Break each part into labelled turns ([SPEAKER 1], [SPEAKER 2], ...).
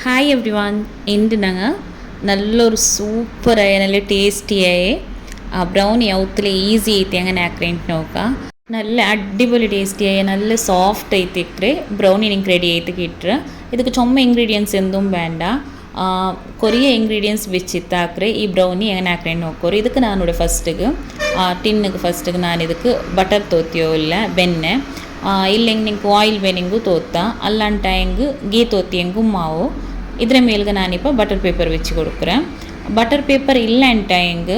[SPEAKER 1] Hi every one. ഇന്ന് ഞങ്ങൾ നല്ലൊരു സൂപ്പറായ നല്ല ടേസ്റ്റിയായ ബ്രൗണി ഔത്തിൽ ഈസി ആയിട്ട് എങ്ങനെ ആക്കിയിട്ട് നോക്കാം. നല്ല അടിപൊളി ടേസ്റ്റിയായ നല്ല സോഫ്റ്റ് ആയിട്ട് ഇട്ടേ ബ്രൗണി എനിക്ക് റെഡി ആയിട്ട് കിട്ടുക. ಇದಕ್ಕೆ ചുമ ഇൻഗ്രീഡിയൻസ് എന്തും വേണ്ട, കൊറിയ ഇൻഗ്രീഡിയൻസ് വെച്ചിട്ടാക്കರೆ ഈ ബ്രൗണി എങ്ങനെ ആക്കണേന്ന് നോക്കോರು. ಇದಕ್ಕೆ ನಾನು ಫಸ್ಟಿಗೆ ಟಿನ್ನಿಗೆ ಫಸ್ಟಿಗೆ ನಾನು ಇದಕ್ಕೆ ಬಟರ್ ತೋತಿಯೋ ಇಲ್ಲ ಬೆಣ್ಣೆ ಇಲ್ಲೆಂಗೆ ನಿಂಗೆ ಆಯಿಲ್ ಬೇನಿಂಗು ತೋತಾ ಅಲ್ಲಾಂಟ ಹೆಂಗೆ ಗೀ ತೋತಿಯಂಗು ಮಾವು ಇದರ ಮೇಲ್ಗೆ ನಾನಿಪ್ಪ ಬಟರ್ ಪೇಪರ್ വെച്ച് കൊടുക്കുறேன். ಬಟರ್ ಪೇಪರ್ ಇಲ್ಲ ಅಂಟ ಹೆಂಗೆ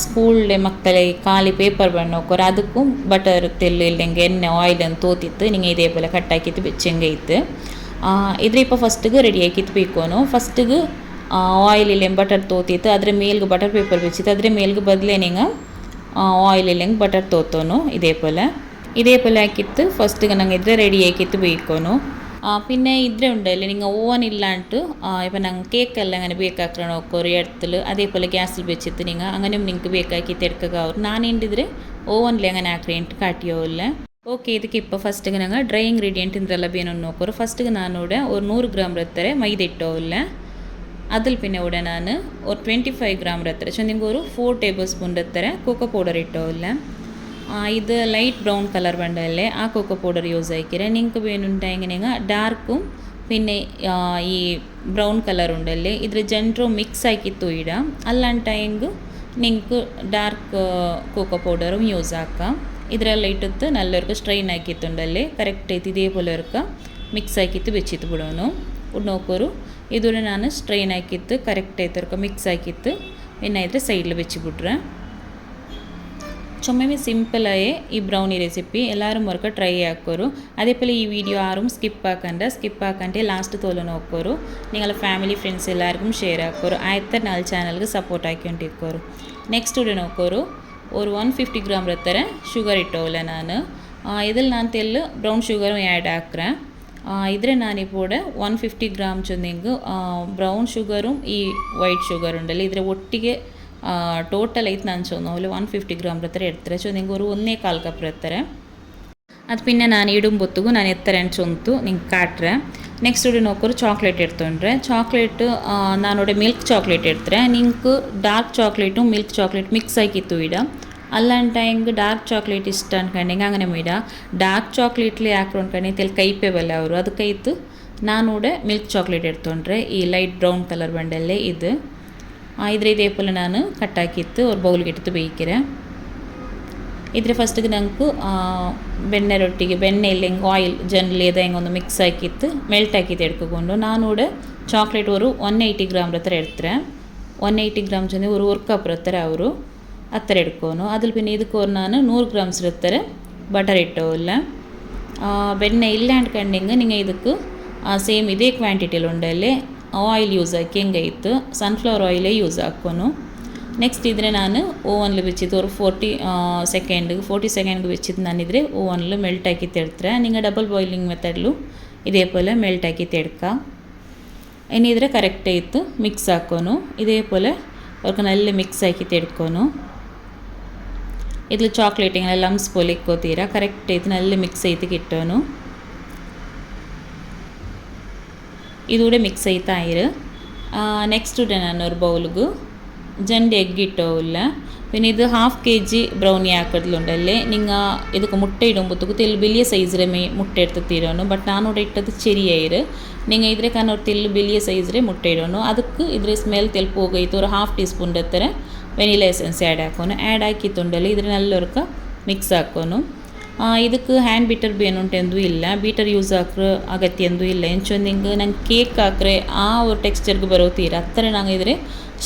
[SPEAKER 1] ಸ್ಕೂಲ್ಡೆ ಮಕ್ಕಳೇ ಖಾಲಿ ಪೇಪರ್ ಬಣ್ಣ ಹೋಗೋರು ಅದಕ್ಕೂ ಬಟರ್ ತೆಲ್ಲು ಇಲ್ಲೆಂಗೆ ಎಣ್ಣೆ ಆಯಿಲನ್ನು ತೋತಿತ್ತು നിങ്ങൾ ഇതേപോലെ കട്ടാക്കിയിട്ട് വെച്ചെങ്കിൽ ഇത്ത് ഇതിപ്പോൾ ഫസ്റ്റിಗೆ ರೆಡಿ ಆಕಿತ್ತು ಬೇಕೋನು. ಫಸ್ಟಿಗೆ ಆಯಿಲ್ ಇಲ್ಲೆಂಗೆ ಬಟರ್ ತೋತಿತ್ತು ಅದರ ಮೇಲ್ಗೆ ಬಟರ್ ಪೇಪರ್ വെച്ചിട്ട് ಅದರ ಮೇಲ್ಗೆ ಬದಲೇ നിങ്ങൾ ಆಯಿಲ್ ಇಲ್ಲೆಂಗೆ ಬಟರ್ ತೋತೋನು ഇതേപോലെ ആക്കിയിട്ട് ഫസ്റ്റിಗೆ ഞങ്ങൾ ഇದ್ರೆ ರೆಡಿ ആക്കിയിട്ട് ಬೇಕೋನು. പിന്നെ ഇത്ര ഉണ്ടല്ലേ നിങ്ങൾ ഓവൻ ഇല്ലാണ്ട് ഇപ്പം ഞങ്ങൾ കേക്കെല്ലാം അങ്ങനെ ബേക്കാക്കണം നോക്കൊരു ഇടത്തിൽ അതേപോലെ ഗ്യാസിൽ വെച്ചിട്ട് നിങ്ങൾ അങ്ങനെയും നിങ്ങൾക്ക് ബേക്കാക്കിയിട്ട് എടുക്കുക. ನಾನೇನಿದ್ರೆ ಓವನ್ಲಿ അങ്ങനെ ആക്കിയിട്ട് കാട്ടിയോല്ല. ಓಕೆ, ಇದಕ್ಕೆ ഇപ്പോൾ ಫಸ್ಟಿಗೆ ഞങ്ങൾ ಡ್ರೈ ಇಂಗ್ರೀಡಿಯೆಂಟ್ ಇಂದ್ರೆಲ್ಲ ಬೇನೊಂದು ನೋಕೋರು. ಫಸ್ಟಿಗೆ ನಾನು ഇവിടെ ഒരു 100 ഗ്രാം ರತ್ತಾರೆ ಮೈದಾ ಇಟ್ಟೋಲ್ಲ. അതിൽ പിന്നെ ഇവിടെ ഞാൻ ഒരു 25 ഗ്രാം ರತ್ತಾರೆ ചൊന്നിಗೆ ഒരു 4 ടേബിൾ സ്പൂൺ ರತ್ತಾರೆ ಕೋಕೋ ಪೌಡರ್ ಇಟ್ಟೋಲ್ಲ. ഇത് ലൈറ്റ് ബ്രൗൺ കളർ വേണ്ടല്ലേ ആ കോക്കോ പൗഡർ യൂസ് ആക്കിയത്. നിങ്ങൾക്ക് വേണമെങ്കിൽ ഡാർക്കും പിന്നെ ഈ ബ്രൗൺ കളർ ഉണ്ടല്ലേ ഇതിൽ ജെൻട്രോ മിക്സ് ആക്കിയിട്ട് ഇടാം. അല്ലാണ്ടെങ്കിൽ നിങ്ങൾക്ക് ഡാർക്ക് കോക്കോ പൗഡറും യൂസ് ആക്കാം. ഇതിലെല്ലാം ഇട്ടിട്ട് നല്ലവർക്ക് സ്ട്രെയിൻ ആക്കിയിട്ടുണ്ടല്ലേ കറക്റ്റായിട്ട് ഇതേപോലെ അവർക്ക് മിക്സ് ആക്കിയിട്ട് വെച്ചിട്ട് ಬಿಡೋನು. നോക്കൊരു ഇതുവരെ ഞാൻ സ്ട്രെയിൻ ആക്കിയിട്ട് കറക്റ്റായിട്ട് അവർക്ക് മിക്സ് ആക്കിയിട്ട് പിന്നെ ഇതിൽ സൈഡിൽ വെച്ച് ಬಿಟ್ರೆ ചുമ്മാ സിമ്പിളായ ഈ ബ്രൗണി റെസിപ്പി എല്ലാവരും വർക്ക് ട്രൈ ആക്കോರು. അതേപോലെ ഈ വീഡിയോ ആരും സ്കിപ്പാക്കാണ്ട് ലാസ്റ്റ് തോല് നോക്കോರು. നിങ്ങളുടെ ഫാമിലി ഫ്രണ്ട്സ് എല്ലാവർക്കും ഷെയർ ആക്കോರು. ആയത്തെ നാല് ചാനಲ್ಗೆ ಸಪೋರ್ಟ್ ആക്കിക്കൊണ്ടിരിക്കോರು. ನೆಕ್ಸ್ಟ್ ഇവിടെ നോക്കോರು ഒരു 150 ഗ്രാം ರತ್ತಾರೆ ಶುಗರ್ ಇಟ್ಟೋಲ್ಲ ನಾನು. ഇതിൽ ನಾನು ತೆಲ್ಲು ಬ್ರೌನ್ ಶುಗರು ಆ್ಯಡ್ ಹಾಕ್ರೆ. ಇದ್ರೆ ನಾನಿപ്പോൾ 150 ഗ്രാം ചൊന്നെങ്കിൽ ಬ್ರೌನ್ ಶುಗರು ಈ ವೈಟ್ ಶುಗರ್ ಉಂಡಲ್ಲ ಇದರ ಒಟ್ಟಿಗೆ ಟೋಟಲ್ ಐತೆ ನಾನು ಚೊನ್ನೋಲು 150 ഗ്രാം ರತ್ತಾರೆ ಎಡ್ತಾರೆ ಚೊಂದಿಂಗೆ ഒരു 1.25 ಕಪ್ ರತ್ತಾರೆ. ಅದು പിന്നെ ನಾನು ಇಡುಂಬೊತ್ತಿಗೂ ನಾನು ಎತ್ತಾರೆ ಅಂತ ಚೊಂತು ನಿಂಗೆ ಕಾಟ್ರೆ. ನೆಕ್ಸ್ಟ್ ഇവിടെ നോക്കൊരു ചോക്ലേറ്റ് എടുത്തോണ്ടേ. ചോക്ലേറ്റ് ನಾನೋಡೆ ಮಿಲ್ಕ್ ചോക്ലേറ്റ് എടുത്തರೆ. നിങ്ങൾക്ക് ಡಾರ್ಕ್ ചോക്ലേറ്റും ಮಿಲ್ಕ್ ചോക്ലേറ്റ് ಮಿಕ್ಸ್ ആക്കിತ್ತು ഇടാം. ಅಲ್ಲಾಂಟ ಹೆಂಗೆ ಡಾರ್ಕ್ ചോക്ലേറ്റ് ಇಷ್ಟ ಅನ್ಕೊಂಡೆಂಗೆ അങ്ങനെ ಇಡ. ಡಾರ್ಕ್ ചോക്ലേറ്റിൽ ಹಾಕ್ಕೊಂಡ್ಕೊಂಡು ತೆಲ್ ಕೈಪೇ ಬಲ್ಲ ಅವರು ಅದಕ್ಕೈತು ನಾನೋಡೆ ಮಿಲ್ಕ್ ചോക്ലേറ്റ് എടുത്തോണ്ടേ. ಈ ಲೈಟ್ ಬ್ರೌನ್ ಕಲರ್ ಬಂಡಲ್ಲೇ ಇದು ಇದ್ರೆ ഇതേപോലെ ನಾನು ಕಟ್ಟಾಕಿತ್ತು ഒരു ಬೌಲ್ಗೆ ಇಟ್ಟು ಬೇಯಿக்கிறேன். ಇದ್ರೆ ಫಸ್ಟಿಗೆ ನಂಗೆ ಬೆಣ್ಣೆ ರೊಟ್ಟಿಗೆ ಬೆಣ್ಣೆ ಇಲ್ಲೆಂಗೆ ಆಯಿಲ್ ಜನರಲಿ ಹೆಂಗೆ ಒಂದು ಮಿಕ್ಸ್ ಹಾಕಿತ್ತು ಮೆಲ್ಟ್ ಹಾಕಿತ್ತು ಎಡ್ಕೊಂಡು ನಾನೋಡೆ ಚಾಕ್ಲೇಟ್ ഒരു 180 ഗ്രാം ರತ್ತಾರೆ ಎಡ್ತಾರೆ. 180 ഗ്രാം ಚಂದ ഒരു ಕಪ್ ರತ್ತಾರೆ ಅವರು ಹತ್ತರ ಎಡ್ಕೋನು. അതിൽ പിന്നെ ಇದಕ್ಕೆ ഒരു ನಾನು 100 ಗ್ರಾಮ್ಸ್ ರತ್ತಾರೆ ಬಟರ್ ಇಟ್ಟೋಲ್ಲ. ಬೆಣ್ಣೆ ಇಲ್ಲ ಅಂದ್ಕೊಂಡೆಂಗೆ നിങ്ങൾ ಇದಕ್ಕೆ ಸೇಮ್ ಇದೇ ಕ್ವಾಂಟಿಟಿಯಲ್ಲಿ ಉಂಡಲ್ಲಿ ಆಯಿಲ್ ಯೂಸ್ ಹಾಕಿ ಹೆಂಗಾಯಿತು ಸನ್ಫ್ಲವರ್ ಆಯಿಲೇ ಯೂಸ್ ಹಾಕೋನು. ನೆಕ್ಸ್ಟ್ ಇದ್ರೆ ನಾನು ಓವನ್ಲಿ വെച്ചിട്ട് ഒരു 40 ಸೆಕೆಂಡ್ಗೆ വെച്ചിട്ട് ನಾನಿದ್ರೆ ಓವನ್ಲು ಮೆಲ್ಟ್ ಹಾಕಿತ್ತು ಎಡ್ತಾರೆ. നിങ്ങൾ ಡಬಲ್ ಬಾಯ್ಲಿಂಗ್ ಮೆಥಡ್ಲು ഇതേപോലെ ಮೆಲ್ಟ್ ಹಾಕಿತ್ತು ಎಡ್ക്കാം. ഇനിയിದ್ರೆ കറക്റ്റായിട്ട് മിക്സ് ആക്കോನು. ഇതേപോലെ അവർക്ക് നല്ല മിക്സ് ആക്കിയിട്ട് എടുക്കോನು. ഇതിൽ ചോക്ലേറ്റ് ഇങ്ങനെ ലംസ് പോലെ ഇക്കോತೀರಾ കറക്റ്റായിട്ട് നല്ല മിക്സ് ചെയ്ത് കിട്ടോನು. ಇದೂടെ ಮಿಕ್ಸ್ ಆಯ್ತಾ ಇರು. ನೆಕ್ಸ್ಟ್ ഇവിടെ ನಾನು ഒരു ബൗലിಗೆ ജണ്ട് എഗ്ഗ് ഇട്ടോല്ല. പിന്നെ ഇത് 1/2 kg ബ്രൗണി ആക്കതിലുണ്ടല്ലേ നിങ്ങൾ ಇದಕ್ಕೆ മുട്ട ഇടുമ്പോഴത്തേക്ക് ತೆಲ್ಲು വലിയ സൈസിലെ മുട്ട എടുത്തിರೋನು. ಬಟ್ ನಾನೋಡೆ ಇಟ್ಟದ್ದು ചെറിയായിര്. നിങ്ങൾ ಇದ್ರೆ കാരണം ഒരു ತೆಲ್ಲು വലിയ സൈസിലെ മുട്ട ഇടೋನು. ಅದಕ್ಕೆ ಇದ್ರೆ ಸ್ಮೆಲ್ ತೆಲ್ಪು ಹೋಗೈತು ഒരു 1/2 ಟೀಸ್ಪೂನ್ ಎತ್ತರ ವೆನಿಲಾ ಎಸೆನ್ಸ್ ಆ್ಯಡ್ ಹಾಕೋನು. ಆ್ಯಡ್ ಹಾಕಿತ್ತುಂಡಲ್ಲಿ ಇದ್ರೆ ನಲ್ಲೊರ್ಕ ಮಿಕ್ಸ್ ಹಾಕೋನು. ಇದಕ್ಕೆ ಹ್ಯಾಂಡ್ ಬೀಟರ್ ಬೇನುಂಟೆಂದೂ ಇಲ್ಲ, ಬೀಟರ್ ಯೂಸ್ ಹಾಕ್ರೆ ಅಗತ್ಯಂದೂ ಇಲ್ಲ. ಎಂಚೊಂದಿಂಗೆ ನಂಗೆ ಕೇಕ್ ಹಾಕ್ರೆ ಆ ஒரு ಟೆಕ್ಸ್ಚರ್ಗೆ ಬರೋತೀರ ಹತ್ತರ ನಂಗೆ ಇದ್ರೆ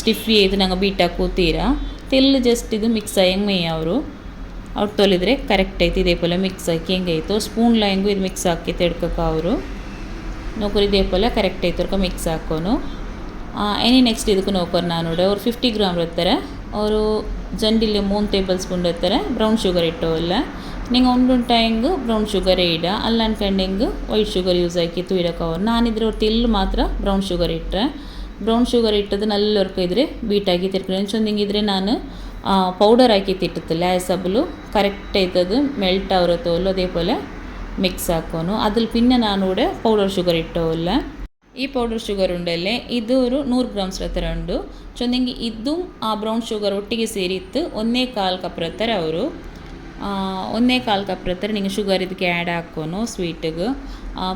[SPEAKER 1] ಸ್ಟಿಫಿ ಇದು ನಂಗೆ ಬೀಟ್ ಹಾಕೋತೀರ ತೆಲ್ಲು ಜಸ್ಟ್ ಇದು ಮಿಕ್ಸ್ ಹೆಂಗೆ ಮೇಯ ಅವ್ರು ತೊಲಿದ್ರೆ ಕರೆಕ್ಟ್ ಐತಿ. ಇದೇಪೋಲೆ ಮಿಕ್ಸ್ ಹಾಕಿ ಹೆಂಗಾಯ್ತು ಸ್ಪೂನ್ಲ ಹೆಂಗೂ ಇದು ಮಿಕ್ಸ್ ಹಾಕಿ ತೆಡ್ಕೋಕ ಅವರು ನೋಕರು ಇದೇಪೋಲೆ ಕರೆಕ್ಟ್ ಐತೆ ಅವ್ರಿಗೆ ಮಿಕ್ಸ್ ಹಾಕೋನು. ಇനി ನೆಕ್ಸ್ಟ್ ಇದಕ್ಕೆ ನೋಕೋರು ನಾನೋಡೆ ഒരു 50 ഗ്രാം ರತ್ತಾರೆ ഒരു ಜಂಡಿಲಿ 3 ಟೇಬಲ್ ಸ್ಪೂನ್ ರತ್ತಾರೆ ಬ್ರೌನ್ ಶುಗರ್ ಇಟ್ಟೋಲ್ಲ. നിങ്ങൾ ಉಂಟೆಂಗೆ ಬ್ರೌನ್ ಶುಗರೇ ಇಡ ಅಲ್ಲ ಅನ್ಕೊಂಡೆಂಗೆ ವೈಟ್ ಶುಗರ್ ಯೂಸ್ ಹಾಕಿತ್ತು ಇಡೋಕ್ಕವ್ರು. ನಾನಿದ್ರೆ ಅವ್ರು ತೆಲ್ಲು ಮಾತ್ರ ಬ್ರೌನ್ ಶುಗರ್ ಇಟ್ಟರೆ. ಬ್ರೌನ್ ಶುಗರ್ ಇಟ್ಟದು ನಲ್ಲವರ್ಕ ಇದ್ರೆ ಬೀಟ್ ಹಾಕಿ ತಿರ್ಕೊಂಡು ಹೆಂಚೊಂದಿಂಗಿದ್ರೆ ನಾನು ಪೌಡರ್ ಹಾಕಿ ತಿಟ್ಟಿತ್ತು ಲ್ಯಾಸಬ್ಲು ಕರೆಕ್ಟ್ ಆಯ್ತದು ಮೆಲ್ಟ್ ಅವರ ತೋಲು അതേപോലെ മിക്സ് ആക്കോನು. അതിൽ പിന്നെ നാനൂടെ പൗഡർ ഷുഗർ ഇട്ടോല്ല. ಈ ಪೌಡರ್ ಶುಗರ್ ಉಂಡಲ್ಲೇ ಇದು ഒരു 100 ಗ್ರಾಮ್ಸ್ ಹತ್ರ ಉಂಡು ಚೊಂದಿಂಗಿ ಇದು ಆ ಬ್ರೌನ್ ಶುಗರ್ ಒಟ್ಟಿಗೆ ಸೇರಿತ್ತು 1.25 ಕಪ್ ಹತ್ರ ಅವರು 1.25 ಕಪ್ ಹತ್ರ ನಿಂಗೆ ಶುಗರ್ ಇದಕ್ಕೆ ಆ್ಯಡ್ ಹಾಕೋನು ಸ್ವೀಟಿಗೆ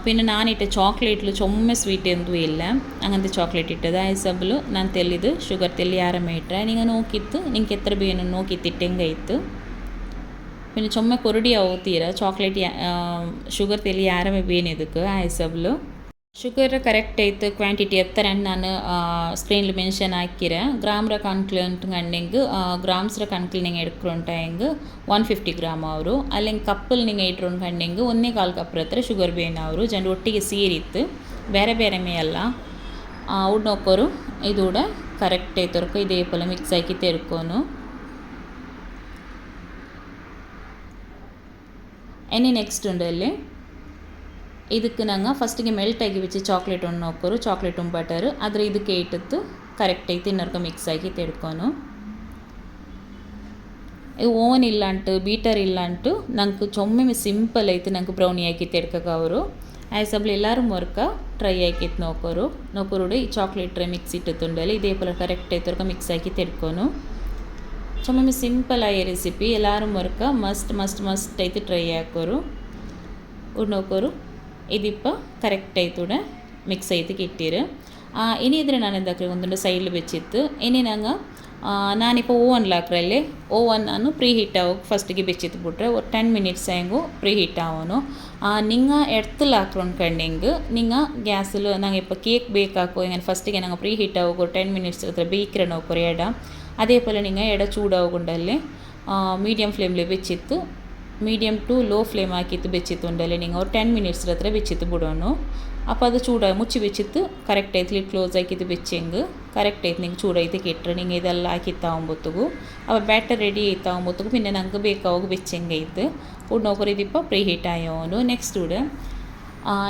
[SPEAKER 1] പിന്നെ ನಾನಿಟ್ಟ ಚಾಕ್ಲೇಟ್ಲು ಚೊಮ್ಮೆ ಸ್ವೀಟ್ ಎಂದೂ ಇಲ್ಲ അങ്ങനത്തെ ചോക്ലേറ്റ് ഇട്ടത് ആയസബിൽ ഞാൻ തെല്ലിത് ഷുഗർ തെല്ലി ആരമേ ഇട്ടേ നിങ്ങൾ നോക്കിത്ത് നിങ്ങൾക്ക് എത്ര ಬೇನು നോക്കിത്തിട്ടെങ്കായിത്ത് പിന്നെ ചൊമ്മ കൊരടി ആവുತ್ತೀರ ಚಾಕ್ಲೇಟ್ ಶುಗರ್ ತೆಲಿ ಆರಮೇ ಬೇನು ಇದಕ್ಕೆ ಆಯಸಬ್ಲು ಶುಗರ್ ಕರೆಕ್ಟ್ ಐತೆ ಕ್ವಾಂಟಿಟಿ ಎತ್ತರ ನಾನು ಸ್ಕ್ರೀನ್ಲಿ ಮೆನ್ಷನ್ ಹಾಕಿರೆ ಗ್ರಾಮ್ರ ಕಣಕ್ಲು ಅಂಟಂಗೆ ಗ್ರಾಮ್ಸ್ರ ಕಣಕ್ಲು ನಿಂಗೆ ಎಡ್ಕೊಂಟಾಯಂಗೆ 150 ಗ್ರಾಮ್ ಅವರು ಅಲ್ಲಿ ಕಪ್ಪಲ್ಲಿ ನಿಂಗೆ ಇಟ್ಕೊಂಡು ಕಂಡಿಂಗೆ 1.25 ಕಪ್ ಹತ್ರ ಶುಗರ್ ಬೇನು ಅವರು ಜನರು ಒಟ್ಟಿಗೆ ಸೇರಿತ್ತು ಬೇರೆ ಬೇರೆ ಮೇ ಅಲ್ಲ ಅವ್ರು ನೋಕೋರು ಇದು ಕೂಡ ಕರೆಕ್ಟ್ ಐತರ್ಕೊ ಇದೇ ಪೋಲ ಮಿಕ್ಸ್ ಹಾಕಿ ತೆರ್ಕೋನು ಇನ್ನು ನೆಕ್ಸ್ಟ್ ಉಂಡಲ್ಲಿ ಇದಕ್ಕೆ ನಂಗೆ ಫಸ್ಟಿಗೆ ಮೆಲ್ಟಾಗಿ ಬಿಚ್ಚಿ ಚಾಕ್ಲೇಟ್ ಒಂದು ನೋಕೋರು ಚಾಕ್ಲೇಟ್ ಬಟರ್ ಆದರೆ ಇದಕ್ಕೆ ಇಟ್ಟದ್ದು ಕರೆಕ್ಟ್ ಐತಿ ಇನ್ನರ್ಕ ಮಿಕ್ಸ್ ಆಗಿ ತೆಡ್ಕೊನು ಓವನ್ ಇಲ್ಲ ಅಂಟು ಬೀಟರ್ ಇಲ್ಲ ಅಂಟು ನಂಗೆ ಚೊಮ್ಮೆ ಸಿಂಪಲ್ ಐತಿ ನಂಗೆ ಬ್ರೌನಿ ಹಾಕಿ ತೆಡ್ಕಕ್ಕೆ ಅವರು ಆಯ್ಸಬ್ಲು ಎಲ್ಲರೂ ಮೊರ್ಕ ಟ್ರೈ ಹಾಕಿತ್ತು ನೋಕೋರು ಈ ಚಾಕ್ಲೇಟ್ ಟ್ರೈ ಮಿಕ್ಸ್ ಇಟ್ಟುಂಡಲ್ಲಿ ಇದೇ ಪೋಲ ಕರೆಕ್ಟ್ ಐತರ್ಕ ಮಿಕ್ಸ್ ಹಾಕಿ ತೆಡ್ಕೊನು ಚೊಮ್ಮೆ ಸಿಂಪಲ್ ಆಗಿ ರೆಸಿಪಿ ಎಲ್ಲರೂ ಮೊರ್ಕ ಮಸ್ಟ್ ಐತಿ ಟ್ರೈ ಹಾಕೋರು ನೋಕೋರು ഇതിപ്പ കറക്റ്റായിത്തൂടെ മിക്സ് ചെയ്ത് കിട്ടിയത് ഇനി ഇതിന് ഞാൻ എന്താക്കി ഒന്നുണ്ട് സൈഡിൽ വെച്ചിട്ട് ഇനി ഞങ്ങൾ ನಾನಿപ്പോൾ ಓವನ್ಲಾಕ್ರಲ್ಲಿ ಓವನ್ ನಾನು ಪ್ರೀ ಹೀಟ್ ಆಗೋಕೆ ಫಸ್ಟಿಗೆ ಬೆಚ್ಚಿತ್ತು ಬಿಟ್ರೆ 10 ಮಿನಿಟ್ಸ್ ಆಯಂಗು ಪ್ರೀ ಹೀಟ್ ಆಗೋನು ನಿಂಗೆ ಎಡ್ತಲ್ಲಿ ಹಾಕ್ಕೊಂಡು ಕಂಡಿಂಗೆ ನಿಂಗೆ ಗ್ಯಾಸಲ್ಲಿ ನಂಗೆ ಇಪ್ಪ ಕೇಕ್ ಬೇಕಾಕೋ ಹಿಂಗೆ ಫಸ್ಟಿಗೆ ನಂಗೆ ಪ್ರೀ ಹೀಟ್ ಆಗೋಗು 10 ಮಿನಿಟ್ಸ್ ಹತ್ರ ಬೇಯ್ಕ್ರೆ ನೋಕೋರು ಎಡ അതേ പോലെ നിങ്ങൾ എട ചൂടാവുകൊണ്ടല്ലേ മീഡിയം ഫ്ലെയിമിൽ വെച്ചിട്ട് മീഡിയം ടു ಲೋ ಫ್ಲೇಮ್ ಹಾಕಿತ್ತು ಬೆಚ್ಚಿತ್ತುಂಡಲ್ಲಿ ನೀವು 10 ಮಿನಿಟ್ಸ್ ಹತ್ರ ಬೆಚ್ಚಿತ್ತು ಬಿಡೋನು അപ്പോൾ ಅದು ಚೂಡ ಮುಚ್ಚಿ ಬೆಚ್ಚಿತ್ತು ಕರೆಕ್ಟ್ ಐತಿ ಲಿಡ್ ಕ್ಲೋಸ್ ಹಾಕಿತ್ತು ಬೆಚ್ಚಂಗೆ ಕರೆಕ್ಟ್ ಐತಿ ನಿಂಗೆ ಚೂಡೈತಿ ಕೆಟ್ಟರೆ ನಿಂಗೆ ಇದೆಲ್ಲ ಹಾಕಿತ್ತಾവുമ്പോഴത്തേಗೂ അപ്പോൾ ಬ್ಯಾಟರ್ ರೆಡಿ ಆಯ್ತಾവുമ്പോഴത്തേಗೂ പിന്നെ ನಂಗೆ ಬೇಕಾವಾಗ ಬೆಚ್ಚಂಗೆ ಐತೆ ಉಣ್ಣೋಕರು ഇതിപ്പോൾ ಪ್ರೀ ಹೀಟ್ ಆಯೋನು ನೆಕ್ಸ್ಟ್ ഇവിടെ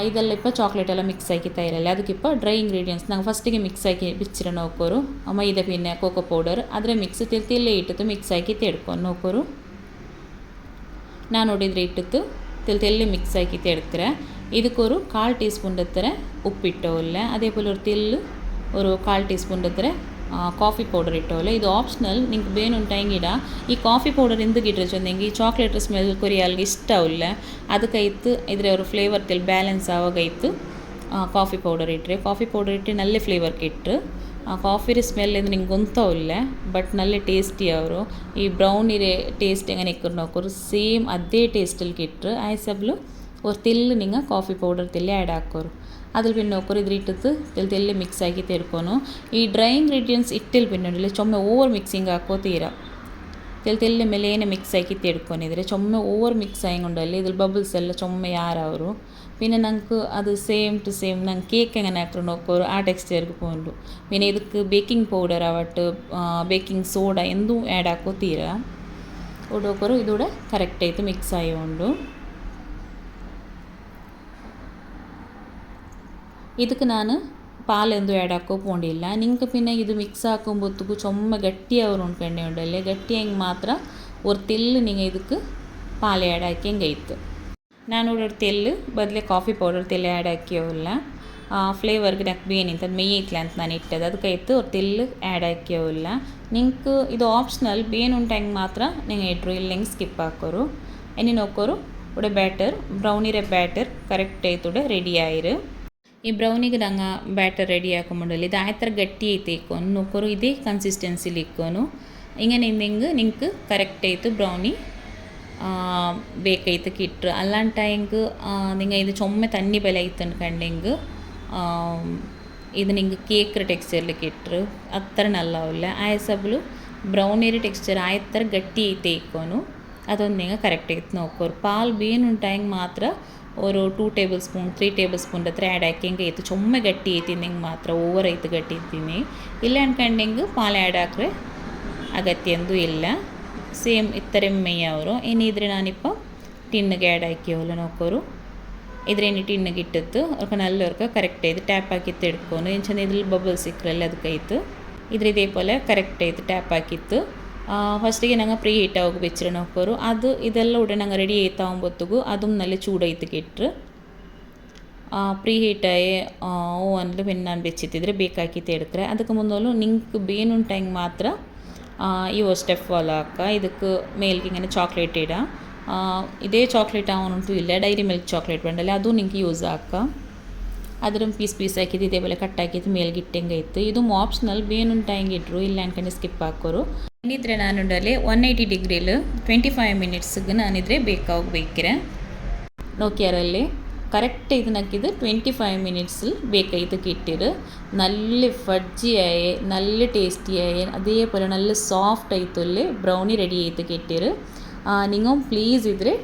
[SPEAKER 1] ಇದೆಲ್ಲ ಇಪ್ಪ ಚಾಕ್ಲೇಟ್ ಎಲ್ಲ ಮಿಕ್ಸ್ ಆಕಿತ್ತಾ ಇರಲ್ಲ ಅದಕ್ಕಿಪ್ಪ ಡ್ರೈ ಇಂಗ್ರೀಡಿಯೆಂಟ್ಸ್ ನಂಗೆ ಫಸ್ಟಿಗೆ ಮಿಕ್ಸ್ ಆಕಿ ಬಿಚ್ಚಿರ ನೋಕೋರು ಮೈದಾ ಪಿನ್ನೆ ಕೋಕೋ ಪೌಡರ್ ಆದರೆ ಮಿಕ್ಸ್ ತಿರ್ತಿಲ್ಲೇ ಇಟ್ಟಿತ್ತು ಮಿಕ್ಸ್ ಆಕಿ ತೆಡ್ಕೊಂಡು ನೋಕೋರು ನಾನು ನೋಡಿದರೆ ಇಟ್ಟಿತ್ತು ತೆಲ್ಲಿ ಮಿಕ್ಸ್ ಆಕಿ ತೆಡ್ತಾರೆ ಇದಕ್ಕೊರು 1/4 ಟೀಸ್ಪೂನ್ ಹತ್ರ ಉಪ್ಪಿಟ್ಟವಲ್ಲ അതേ പോലെ ഒരു തെല്ല് ഒരു 1/4 ടീസ്പൂൺ ಹತ್ರ ಕಾಫಿ ಪೌಡರ್ ಇಟ್ಟವಲ್ಲ ಇದು ಆಪ್ಷನಲ್ ನಿಂಗೆ ಬೇನುಂಟಾಗಿಡ ಈ ಕಾಫಿ ಪೌಡರ್ ಎಂದಕ್ಕೆ ಇಟ್ಟರೆ ನಿಂಗೆ ಈ ಚಾಕ್ಲೇಟ್ ಸ್ಮೆಲ್ ಕೊರಿಯಲ್ಗೆ ಇಷ್ಟ ಅವಲ್ಲ ಅದಕ್ಕೈತು ಇದ್ರೆ ಅವರು ಫ್ಲೇವರ್ ತೆಲ್ ಬ್ಯಾಲೆನ್ಸ್ ಆವಾಗೈತು ಕಾಫಿ ಪೌಡರ್ ಇಟ್ಟರೆ ಕಾಫಿ ಪೌಡರ್ ಇಟ್ಟು ನಲ್ಲೇ ಫ್ಲೇವರ್ಗೆ ಇಟ್ಟರು ಕಾಫಿ ಸ್ಮೆಲ್ ಅಂದ್ರೆ ನಿಂಗೆ ಗೊತ್ತಾವಿಲ್ಲ ಬಟ್ ನಲ್ಲೇ ಟೇಸ್ಟಿ ಅವರು ಈ ಬ್ರೌನಿ ಟೇಸ್ಟ್ ಹೆಂಗೆ ಇಕ್ಕರು ನೋಕೋರು ಸೇಮ್ ಅದೇ ಟೇಸ್ಟಲ್ಲಿ ಇಟ್ಟರು ಆಯ್ಸಬ್ಲು ஒரு தெல்லு நீங்கள் ಕಾಫಿ ಪೌಡರ್ ತೆಲ್ಲಿ ಆ್ಯಡ್ ಹಾಕೋರು ಅದ್ರ ಪಿನ್ನ ನೋಕೋರು ಇದ್ರ ಇಟ್ಟದ್ದು ತೆಲ್ಲಿ ಮಿಕ್ಸ್ ಆಗಿ ತೆರ್ಕೊನು ಈ ಡ್ರೈ ಇಂಗ್ರೀಡಿಯೆಂಟ್ಸ್ ಇಟ್ಟಿಲ್ ಪಿನ್ನೊಂಡಿಲ್ಲ ಚೊಮ್ಮೆ ಓವರ್ ಮಿಕ್ಸಿಂಗ್ ಹಾಕೋತೀರ ತೆಲ್ಲಿ ಮೇಲೆ ಏನೇ ಮಿಕ್ಸ್ ಆಗಿ ತೆಡ್ಕೊಂಡಿದ್ರೆ ಚೊಮ್ಮೆ ಓವರ್ ಮಿಕ್ಸ್ ಆಗಿ ಇದ್ರ ಬಬಲ್ಸ್ ಎಲ್ಲ ಚೊಮ್ಮೆ ಯಾರವರು പിന്നെ ഞങ്ങൾക്ക് അത് സെയിം ടു സെയിം ഞങ്ങൾ കേക്ക് എങ്ങനെ ആക്കണം നോക്കോರು ആ ടെക്സ്ചർക്ക് പോകണ്ടു പിന്നെ ಇದಕ್ಕೆ ಬೇಕಿಂಗ್ ಪೌಡರ್ ಆವಟ್ಟು ಬೇಕಿಂಗ್ ಸೋಡಾ ಎಂದೂ ಆ್ಯಡ್ ಹಾಕೋತೀರ ನೋಕೋರು ಇದೂടെ ಕರೆಕ್ಟ್ ಆಯಿತು ಮಿಕ್ಸ್ ಆಯೋಂಡು ಇದಕ್ಕೆ ನಾನು ಪಾಲೆಂದು ಆ್ಯಡ್ ಹಾಕೋ ಪೋಂಡಿಲ್ಲ ನಿಂಗೆ പിന്നെ ಇದು ಮಿಕ್ಸ್ ಹಾಕೊಂಬೊತ್ತಿಗೂ ಚೊಮ್ಮೆ ಗಟ್ಟಿಯವರು ಉಂಡ್ಕೊಂಡೆ ಉಂಡಲ್ಲೇ ಗಟ್ಟಿಯಂಗೆ ಮಾತ್ರ ಒಂದು ತೆಲ್ಲು ನಿಂಗೆ ಇದಕ್ಕೆ ಪಾಲು ಆ್ಯಡ್ ಹಾಕಿಂಗೆ ಐತು ನಾನು ನೋಡೋರು ತೆಲ್ಲು ಬದಲೇ ಕಾಫಿ ಪೌಡರ್ ತೆಲ್ಲು ಆ್ಯಡ್ ಹಾಕಿಯವಲ್ಲ ಫ್ಲೇವರ್ಗೆ నాకు ಬೇನಿಂತ ಮೇಯ್ತ್ಲ ಅಂತ ನಾನು ಇಟ್ಟದ್ದು ಅದಕ್ಕಾಯ್ತು ಅವ್ರು ತೆಲ್ಲು ಆ್ಯಡ್ ಹಾಕಿಯವಲ್ಲ ನಿಂಗೆ ಇದು ಆಪ್ಷನಲ್ ಬೇನು ಉಂಟಂಗೆ ಮಾತ್ರ ನೀವು ಇಟ್ರು ಇಲ್ಲಿ ನಿಂಗೆ ಸ್ಕಿಪ್ ಹಾಕೋರು ಇನ್ನು ನೋಕೋರು ഇവിടെ ಬ್ಯಾಟರ್ ಬ್ರೌನಿರೆ ಬ್ಯಾಟರ್ ಕರೆಕ್ಟ್ ಆಯ್ತು ರೆಡಿ ಆಯಿರು ಈ ಬ್ರೌನಿಗೆ ನಂಗೆ ಬ್ಯಾಟರ್ ರೆಡಿ ಹಾಕೊಂಬಂಡಲ್ಲಿ ಇದು ಆಯ್ತರ ಗಟ್ಟಿ ಐತೆ ಇಕ್ಕೋನು ನೋಕೋರು ಇದೇ ಕನ್ಸಿಸ್ಟೆನ್ಸಿಲಿ ಇಕ್ಕೋನು ಹಿಂಗೆ ನಿಂಗೆ ಕರೆಕ್ಟ್ ಆಯಿತು ಬ್ರೌನಿ ಬೇಕೈತೆ ಕಿಟ್ರು ಅಲ್ಲಾಂಟ ಹಿಂಗೆ ನಿಂಗೆ ಇದು ಚೊಮ್ಮೆ ತಣ್ಣಿ ಬೆಲೆ ಐತೆ ಅನ್ಕಂಡು ಇದು ನಿಂಗೆ ಕೇಕ್ ಟೆಕ್ಸ್ಚರ್ಲಿ ಕಿಟ್ರು ಅತ್ತರ ನಲ್ಲವಲ್ಲ ಆಯಸಬ್ಲು ಬ್ರೌನಿರಿ ಟೆಕ್ಸ್ಚರ್ ಆಯ್ತರ ಗಟ್ಟಿ ಐತೆ ಇಕ್ಕೋನು ಅದೊಂದು ನಿಂಗೆ ಕರೆಕ್ಟ್ ಐತೆ ನೋಕೋರು ಪಾಲು ಬೇನುಂಟ ಹಿಂಗೆ ಮಾತ್ರ ഒരു 2 ಟೇಬಲ್ ಸ್ಪೂನ್ 3 ಟೇಬಲ್ ಸ್ಪೂನ್ ಹತ್ರ ಆ್ಯಡ್ ಹಾಕಿಂಗೆ ಐತೆ ಚೊಮ್ಮೆ ಗಟ್ಟಿ ಐತಿ ನಿಂಗೆ ಮಾತ್ರ ಓವರ್ ಐತೆ ಗಟ್ಟಿ ಇದ್ದೀನಿ ಇಲ್ಲ ಅನ್ಕಂಡಿಂಗೆ ಪಾಲು ಆ್ಯಡ್ ಹಾಕ್ರೆ ಅಗತ್ಯ ಎಂದೂ ಇಲ್ಲ ಸೇಮ್ ಇತ್ತರೆ ಮೇಯವರು ಏನಿದ್ರೆ ನಾನಿಪ್ಪ ಟಿನ್ನಿಗೆ ಆ್ಯಡ್ ಹಾಕಿಯವಲ್ಲ ನೋಕೋರು ಇದ್ರೇನು ಟಿನ್ನಿಗೆ ಇಟ್ಟದ್ದು ಅವ್ರಿಗೆ ನಲ್ಲವ್ರಿಗೆ ಕರೆಕ್ಟ್ ಐತೆ ಟ್ಯಾಪ್ ಹಾಕಿತ್ತು ಹಿಡ್ಕೊಂಡು ಏನು ಚೆಂದ ಇದ್ರಲ್ಲಿ ಬಬಲ್ಸ್ ಸಿಕ್ಕರಲ್ಲ ಅದಕ್ಕೈತು ಇದ್ರ ಇದೇ ಪೋಲೆ ಕರೆಕ್ಟ್ ಐತೆ ಟ್ಯಾಪ್ ಹಾಕಿತ್ತು ಫಸ್ಟಿಗೆ ನಂಗೆ ಪ್ರೀ ಹೀಟ್ ಆಗಿ ಬೆಚ್ಚರ ನೋಕೋರು ಅದು ಇದೆಲ್ಲ ಉಡೆ ನಂಗೆ ರೆಡಿ ಆಯ್ತಾവുമ്പോഴത്തേಗೂ അതും നല്ല ചൂടായിട്ട് ഇട്ട് ಪ್ರೀ ಹೀಟಾಗಿ ಓವನ್ಲು പിന്നെ ನಾನು ಬೆಚ್ಚಿತ್ತಿದ್ರೆ ಬೇಕಾಕಿತ್ತು എടുക്കರೆ ಅದಕ್ಕೆ ಮುಂದಲು ನಿಂಗೆ ಬೇನುಂಟಾಗಿ ಮಾತ್ರ ಇವು ಸ್ಟೆಪ್ ಫಾಲೋ ಆಕ ಇದಕ್ಕೆ ಮೇಲ್ಗೆ ഇങ്ങനെ ചോക്ലേറ്റ് ഇടാം ഇതേ ചോക്ലേറ്റ് ആവണുಂಟು ಇಲ್ಲ ಡೈರಿ ಮಿಲ್ಕ್ ചോക്ലേറ്റ് ಬಂಡಲ್ಲ ಅದು ನಿಂಗೆ ಯೂಸ್ ಆಕ ಅದರ ಪೀಸ್ ಹಾಕಿದ್ದು ಇದೇപോലെ ಕಟ್ಟಾಕಿದ್ದು ಮೇಲ್ಗೆ ಇಟ್ಟಂಗೆ ಇತ್ತು ಇದು ಆಪ್ಷನಲ್ ಬೇನುಂಟಾಗಿ ಇಟ್ರು ಇಲ್ಲ ಅನ್ಕೊಂಡು ಸ್ಕಿಪ್ ಹಾಕೋರು ಇನ್ನಿದ್ರೆ ನಾನುಂಡಲ್ಲಿ 180 ಡಿಗ್ರಿಲಿ 25 ಮಿನಿಟ್ಸ್ಗೆ ನಾನಿದ್ರೆ ಬೇಕಾಗಬೇಕಿರೆ നോക്കിയാറല്ലേ കറക്റ്റ് ഇത് നക്കിയത് 25 മിനിറ്റ്സിൽ ബേക്ക് ചെയ്ത് കിട്ടിയത് നല്ല ഫഡ്ജിയായി നല്ല ടേസ്റ്റിയായി അതേപോലെ നല്ല സോഫ്റ്റ് ആയിത്തല്ലേ ബ്രൗണി റെഡി ചെയ്ത് കിട്ടിയത് നിങ്ങൾ പ്ലീസ് ഇದ್ರೆ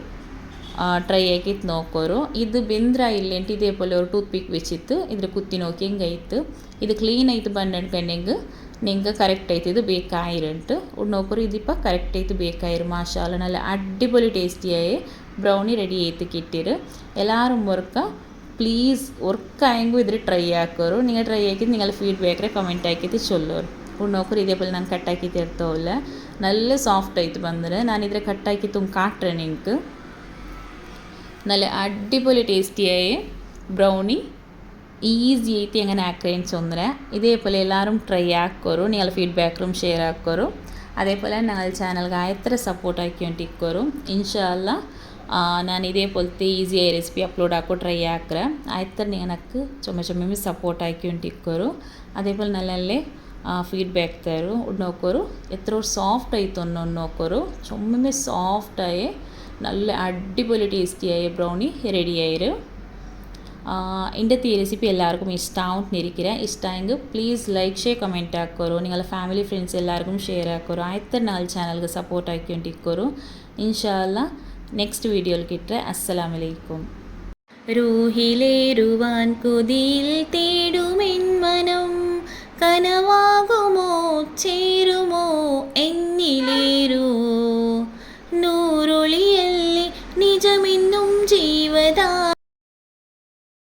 [SPEAKER 1] ಟ್ರೈ ಆಕಿತ್ತು ನೋಕೋರು ಇದು ಬೆಂದ್ರ ಇಲ್ಲೇಂಟಿ ಇದೇപോലെ ഒരു ಟೂತ್ ಪಿಕ್ വെച്ചിട്ട് ಇದ್ರ ಕುತ್ತಿ നോക്കി ಹೆಂಗಾಯ್ತು ಇದು ಕ್ಲೀನ್ ಆಯ್ತು ಬಂದಣ್ಕಂಡೆಂಗೆ ನಿಂಗೆ ಕರೆಕ್ಟ್ ಆಯ್ತು ಇದು ಬೇಕಾಗಿರಂಟು ನೋಕೋರು ഇതിപ്പോൾ കറക്റ്റ് ആയിട്ട് ಬೇಕಾಗಿರು മാഷാഅല്ലാ നല്ല അടിപൊളി ടേസ്റ്റിയായി ബ്രൗണി റെഡി ചെയ്ത് കിട്ടിയത് എല്ലാവരും പ്ലീസ് ഒർക്കായെങ്കിൽ ഇതിൽ ട്രൈ ആക്കോರು നിങ്ങൾ ട്രൈ ആക്കിയിട്ട് നിങ്ങൾ ഫീഡ്ബാക്കിൽ കമൻറ്റ് ആക്കിയിട്ട് ചൊല്ലോರು ನೋಕೋರು ಇದೇപോലെ ನಾನು ಕಟ್ಟಾಕಿತ್ತು ಇರ್ತಾವಲ್ಲ നല്ല സോഫ്റ്റ് ആയിട്ട് ಬಂದರೆ ನಾನಿದ್ರೆ ಕಟ್ಟಾಕಿತ್ತು ಕಾಟ್ರೆ ನಿಂಗೆ നല്ല അടിപൊളി ടേസ്റ്റിയായി ബ്രൗണി ഈസി ആയിട്ട് എങ്ങനെ ആക്കുകയെന്ന് ചൊന്നേ ഇതേപോലെ എല്ലാവരും ട്രൈ ആക്കോರು നിങ്ങൾ ഫീഡ്ബാക്കും ഷെയർ ആക്കോರು അതേപോലെ ഞങ്ങൾ ചാനൽಗೆ എത്ര സപ്പോർട്ട് ആക്കിക്കൊണ്ടിരിക്കോರು ഇൻഷാല്ലാ ನಾನು ಇದೇപോലത്തെ ಈಸಿಯಾಗಿ ರೆಸಿಪಿ ಅಪ್ಲೋಡ್ ಹಾಕೋ ಟ್ರೈ ಹಾಕ್ರೆ ಆಯ್ತು ನೀವು ನನಗೆ ചുമ്മാ സപ്പോർട്ട് ആക്കിക്കൊണ്ടിരിക്കോರು അതേപോലെ നല്ലല്ലേ ഫീഡ്ബാക്ക് തരും നോക്കോರು എത്ര സോഫ്റ്റ് ആയിട്ടോ നോക്കോರು ചുമ്മാ സോഫ്റ്റായി നല്ല അടിപൊളി ടേസ്റ്റിയായ ബ്രൗണി റെഡിയായിരു ഇന്നത്തെ ഈ റെസിപ്പി എല്ലാവർക്കും ഇഷ്ടമാവുന്നിരിക്കുക ഇഷ്ടമായെങ്കിൽ പ്ലീസ് ലൈക്ക് ഷെയർ കമൻറ്റ് ആക്കോರು നിങ്ങളുടെ ഫാമിലി ഫ്രണ്ട്സ് എല്ലാവർക്കും ഷെയർ ആക്കോರು ആಯ್ತು നാല് ചാനಲ್ಗೆ സപ്പോർട്ട് ആക്കിക്കൊണ്ടിരിക്കോರು ഇൻഷാല്ലാ നെക്സ്റ്റ് വീഡിയോയിൽ കിട്ടുക അസ്സലാമലൈക്കും റൂഹിലേറുവാൻ കൊതിയിൽ തേടുമെൻ മനം കനവാകുമോ ചേരുമോ എന്നിലേറൂ നൂറൊളിയല്ലേ നിജമേ